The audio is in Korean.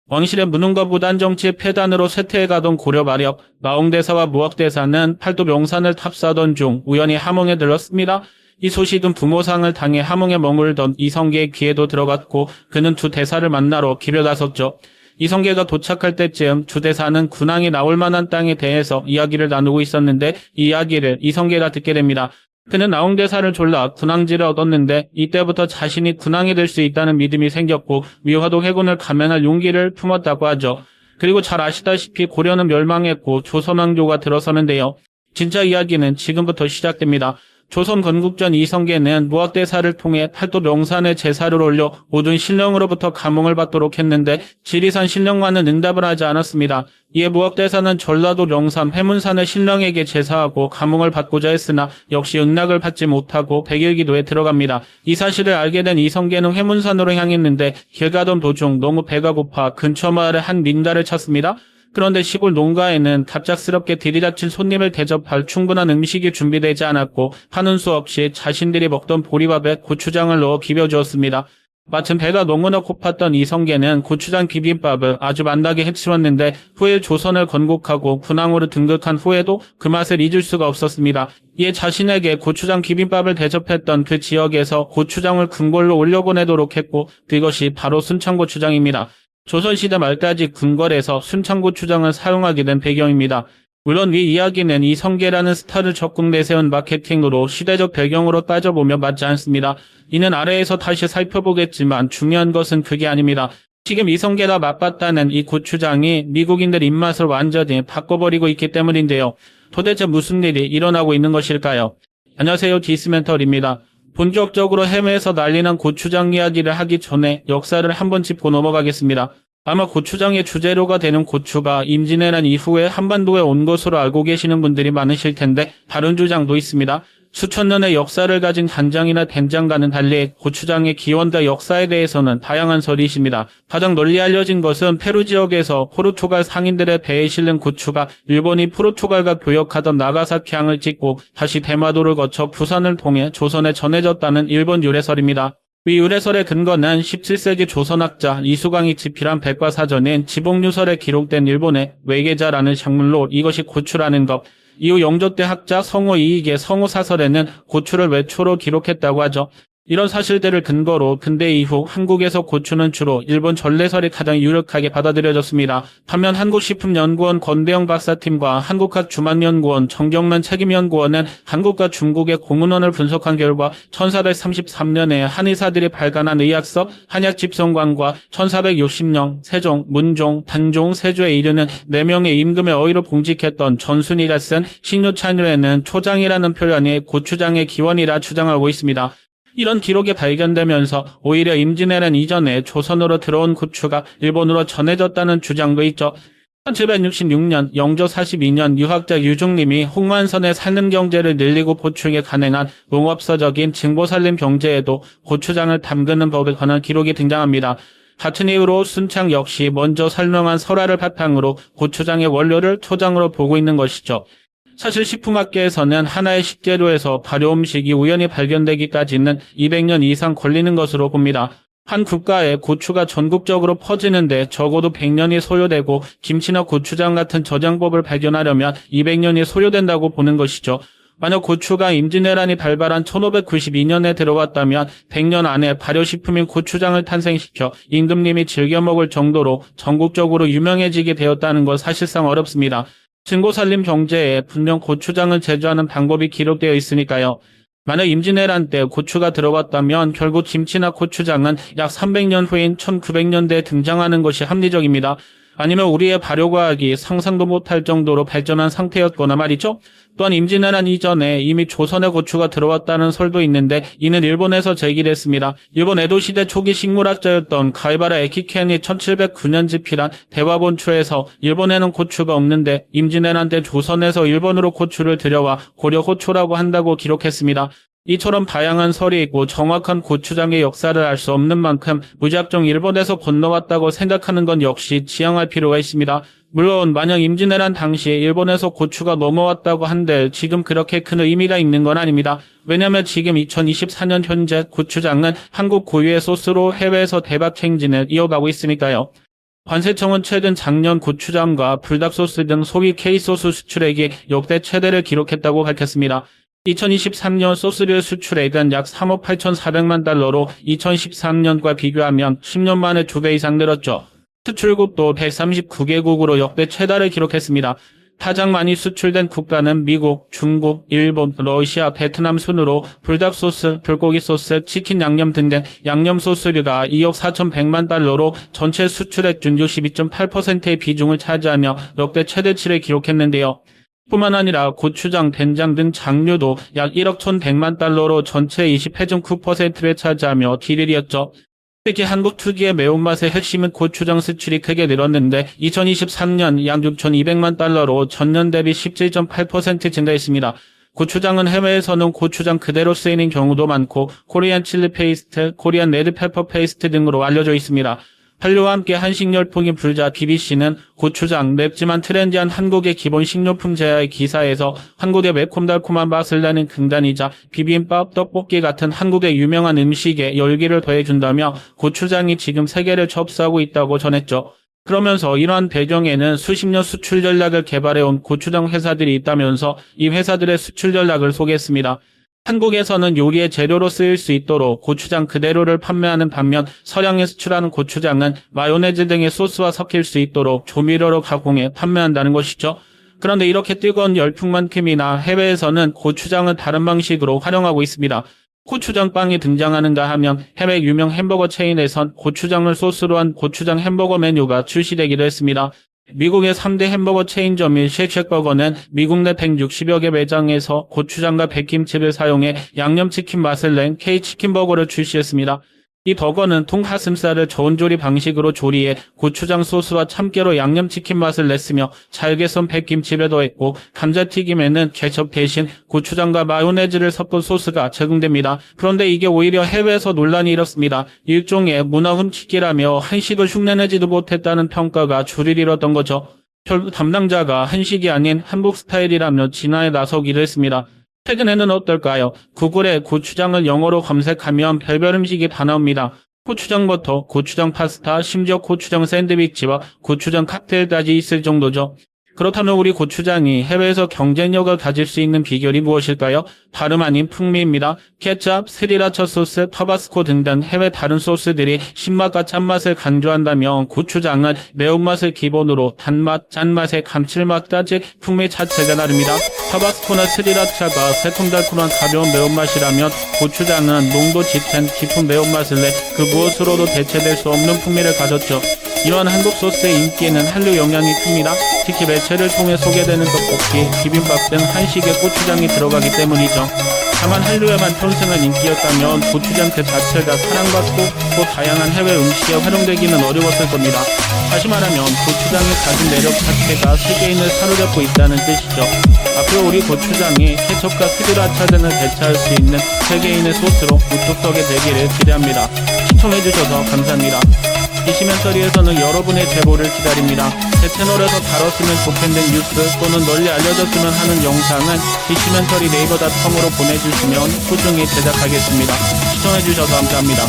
왕실의 무능과 무단 정치의 폐단으로 쇠퇴해가던 고려 말역, 마홍대사와 무학대사는 팔도 명산을 탑사하던 중 우연히 함흥에 들렀습니다. 이 소식은 부모상을 당해 함흥에 머물던 이성계의 귀에도 들어갔고 그는 두 대사를 만나러 길을 나섰죠. 이성계가 도착할 때쯤 두 대사는 군항이 나올 만한 땅에 대해서 이야기를 나누고 있었는데 이 이야기를 이성계가 듣게 됩니다. 그는 나홍대사를 졸라 군항지를 얻었는데 이때부터 자신이 군항이 될 수 있다는 믿음이 생겼고 위화도 해군을 감행할 용기를 품었다고 하죠. 그리고 잘 아시다시피 고려는 멸망했고 조선왕조가 들어서는데요. 진짜 이야기는 지금부터 시작됩니다. 조선 건국전 이성계는 무학대사를 통해 팔도 명산에 제사를 올려 모든 신령으로부터 감흥을 받도록 했는데 지리산 신령과는 응답을 하지 않았습니다. 이에 무학대사는 전라도 명산 회문산의 신령에게 제사하고 감흥을 받고자 했으나 역시 응낙을 받지 못하고 백일기도에 들어갑니다. 이 사실을 알게 된 이성계는 회문산으로 향했는데 길 가던 도중 너무 배가 고파 근처 마을의 한 민가를 찾습니다. 그런데 시골 농가에는 갑작스럽게 들이닥친 손님을 대접할 충분한 음식이 준비되지 않았고 하는 수 없이 자신들이 먹던 보리밥에 고추장을 넣어 비벼주었습니다. 마침 배가 너무나 고팠던 이성계는 고추장 비빔밥을 아주 맛나게 해치웠는데 후에 조선을 건국하고 군항으로 등극한 후에도 그 맛을 잊을 수가 없었습니다. 이에 자신에게 고추장 비빔밥을 대접했던 그 지역에서 고추장을 궁궐로 올려보내도록 했고 그것이 바로 순창고추장입니다. 조선시대 말까지 궁궐에서 순창고추장을 사용하게 된 배경입니다. 물론 이 이야기는 이성계라는 스타를 적극 내세운 마케팅으로 시대적 배경으로 따져보면 맞지 않습니다. 이는 아래에서 다시 살펴보겠지만 중요한 것은 그게 아닙니다. 지금 이성계가 맛봤다는 이 고추장이 미국인들 입맛을 완전히 바꿔버리고 있기 때문인데요. 도대체 무슨 일이 일어나고 있는 것일까요? 안녕하세요, 디스멘털입니다. 본격적으로 해외에서 난리난 고추장 이야기를 하기 전에 역사를 한번 짚고 넘어가겠습니다. 아마 고추장의 주재료가 되는 고추가 임진왜란 이후에 한반도에 온 것으로 알고 계시는 분들이 많으실 텐데 다른 주장도 있습니다. 수천 년의 역사를 가진 간장이나 된장과는 달리 고추장의 기원과 역사에 대해서는 다양한 설이 있습니다. 가장 널리 알려진 것은 페루 지역에서 포르투갈 상인들의 배에 실린 고추가 일본이 포르투갈과 교역하던 나가사키항을 찍고 다시 대마도를 거쳐 부산을 통해 조선에 전해졌다는 일본 유래설입니다. 이 유래설의 근거는 17세기 조선학자 이수광이 집필한 백과사전인 지복유설에 기록된 일본의 외계자라는 작물로 이것이 고추라는 것. 이후 영조 때 학자 성호 이익의 성호사설에는 고추를 외초로 기록했다고 하죠. 이런 사실들을 근거로 근대 이후 한국에서 고추는 주로 일본 전래설이 가장 유력하게 받아들여졌습니다. 반면 한국식품연구원 권대영 박사팀과 한국학주만연구원 정경란 책임연구원은 한국과 중국의 공문원을 분석한 결과 1433년에 한의사들이 발간한 의학서 한약집성관과 1460년 세종, 문종, 단종, 세조에 이르는 4명의 임금의 어의로 봉직했던 전순이가 쓴 식료찬유에는 초장이라는 표현이 고추장의 기원이라 주장하고 있습니다. 이런 기록이 발견되면서 오히려 임진왜란 이전에 조선으로 들어온 고추가 일본으로 전해졌다는 주장도 있죠. 1766년 영조 42년 유학자 유중림이 홍완선의 산림경제를 늘리고 보충에 간행한 농업서적인 증보산림경제에도 고추장을 담그는 법에 관한 기록이 등장합니다. 같은 이유로 순창 역시 먼저 설명한 설화를 바탕으로 고추장의 원료를 초장으로 보고 있는 것이죠. 사실 식품학계에서는 하나의 식재료에서 발효음식이 우연히 발견되기까지는 200년 이상 걸리는 것으로 봅니다. 한 국가에 고추가 전국적으로 퍼지는데 적어도 100년이 소요되고 김치나 고추장 같은 저장법을 발견하려면 200년이 소요된다고 보는 것이죠. 만약 고추가 임진왜란이 발발한 1592년에 들어왔다면 100년 안에 발효식품인 고추장을 탄생시켜 임금님이 즐겨 먹을 정도로 전국적으로 유명해지게 되었다는 건 사실상 어렵습니다. 증보살림 경제에 분명 고추장을 제조하는 방법이 기록되어 있으니까요. 만약 임진왜란 때 고추가 들어왔다면 결국 김치나 고추장은 약 300년 후인 1900년대에 등장하는 것이 합리적입니다. 아니면 우리의 발효과학이 상상도 못할 정도로 발전한 상태였거나 말이죠. 또한 임진왜란 이전에 이미 조선의 고추가 들어왔다는 설도 있는데 이는 일본에서 제기됐습니다. 일본 에도시대 초기 식물학자였던 가이바라 에키켄이 1709년 집필한 대화본초에서 일본에는 고추가 없는데 임진왜란 때 조선에서 일본으로 고추를 들여와 고려고초라고 한다고 기록했습니다. 이처럼 다양한 설이 있고 정확한 고추장의 역사를 알 수 없는 만큼 무작정 일본에서 건너왔다고 생각하는 건 역시 지양할 필요가 있습니다. 물론 만약 임진왜란 당시에 일본에서 고추가 넘어왔다고 한들 지금 그렇게 큰 의미가 있는 건 아닙니다. 왜냐하면 지금 2024년 현재 고추장은 한국 고유의 소스로 해외에서 대박 행진을 이어가고 있으니까요. 관세청은 최근 작년 고추장과 불닭소스 등 소비 K소스 수출액이 역대 최대를 기록했다고 밝혔습니다. 2023년 소스류 수출액은 약 3억 8,400만 달러로 2013년과 비교하면 10년 만에 2배 이상 늘었죠. 수출국도 139개국으로 역대 최다를 기록했습니다. 가장 많이 수출된 국가는 미국, 중국, 일본, 러시아, 베트남 순으로 불닭소스, 불고기소스, 치킨 양념 등등 양념소스류가 2억 4,100만 달러로 전체 수출액 중 62.8%의 비중을 차지하며 역대 최대치를 기록했는데요. 뿐만 아니라 고추장, 된장 등 장류도 약 1억 1,100만 달러로 전체 28.9%를 차지하며 1위였죠. 특히 한국 특유의 매운맛의 핵심은 고추장 수출이 크게 늘었는데 2023년 약 6,200만 달러로 전년 대비 17.8% 증가했습니다. 고추장은 해외에서는 고추장 그대로 쓰이는 경우도 많고 코리안 칠리 페이스트, 코리안 레드 페퍼 페이스트 등으로 알려져 있습니다. 한류와 함께 한식 열풍이 불자 BBC는 고추장, 맵지만 트렌디한 한국의 기본 식료품 제야의 기사에서 한국의 매콤달콤한 맛을 내는 금단이자 비빔밥, 떡볶이 같은 한국의 유명한 음식에 열기를 더해준다며 고추장이 지금 세계를 접수하고 있다고 전했죠. 그러면서 이러한 배경에는 수십 년 수출 전략을 개발해온 고추장 회사들이 있다면서 이 회사들의 수출 전략을 소개했습니다. 한국에서는 요리의 재료로 쓰일 수 있도록 고추장 그대로를 판매하는 반면 서양에 수출하는 고추장은 마요네즈 등의 소스와 섞일 수 있도록 조미료로 가공해 판매한다는 것이죠. 그런데 이렇게 뜨거운 열풍만큼이나 해외에서는 고추장을 다른 방식으로 활용하고 있습니다. 고추장빵이 등장하는가 하면 해외 유명 햄버거 체인에선 고추장을 소스로 한 고추장 햄버거 메뉴가 출시되기도 했습니다. 미국의 3대 햄버거 체인점인 쉑쉑버거는 미국 내 160여 개 매장에서 고추장과 백김치를 사용해 양념치킨 맛을 낸 K치킨버거를 출시했습니다. 이 버거는 통가슴살을 저온조리 방식으로 조리해 고추장 소스와 참깨로 양념치킨 맛을 냈으며 잘게 썬 백김치를 더했고 감자튀김에는 케첩 대신 고추장과 마요네즈를 섞은 소스가 제공됩니다. 그런데 이게 오히려 해외에서 논란이 일었습니다. 일종의 문화 훔치기라며 한식을 흉내내지도 못했다는 평가가 줄을 잃었던 거죠. 결국 담당자가 한식이 아닌 한국 스타일이라며 진화에 나서기도 했습니다. 최근에는 어떨까요? 구글에 고추장을 영어로 검색하면 별별 음식이 다 나옵니다. 고추장부터 고추장 파스타, 심지어 고추장 샌드위치와 고추장 칵테일까지 있을 정도죠. 그렇다면 우리 고추장이 해외에서 경쟁력을 가질 수 있는 비결이 무엇일까요? 다름 아닌 풍미입니다. 케첩, 스리라차 소스, 타바스코 등등 해외 다른 소스들이 신맛과 짠맛을 강조한다면 고추장은 매운맛을 기본으로 단맛, 짠맛의 감칠맛까지 풍미 자체가 다릅니다. 타바스코나 스리라차가 새콤달콤한 가벼운 매운맛이라면 고추장은 농도 짙은 깊은 매운맛을 내 그 무엇으로도 대체될 수 없는 풍미를 가졌죠. 이러한 한국 소스의 인기에는 한류 영향이 큽니다. 특히 매체를 통해 소개되는 떡볶이, 비빔밥 등 한식에 고추장이 들어가기 때문이죠. 다만 한류에만 평생한 인기였다면 고추장 그 자체가 사랑받고 또 다양한 해외 음식에 활용되기는 어려웠을 겁니다. 다시 말하면 고추장이 가진 매력 자체가 세계인을 사로잡고 있다는 뜻이죠. 앞으로 우리 고추장이 케첩과 스리라차 등을 대체할 수 있는 세계인의 소스로 우뚝서게 되기를 기대합니다. 시청해주셔서 감사합니다. 이 시멘터리에서는 여러분의 제보를 기다립니다. 제 채널에서 다뤘으면 좋겠는 뉴스 또는 널리 알려졌으면 하는 영상은 이 시멘터리 네이버닷컴으로 보내주시면 꾸준히 제작하겠습니다. 시청해주셔서 감사합니다.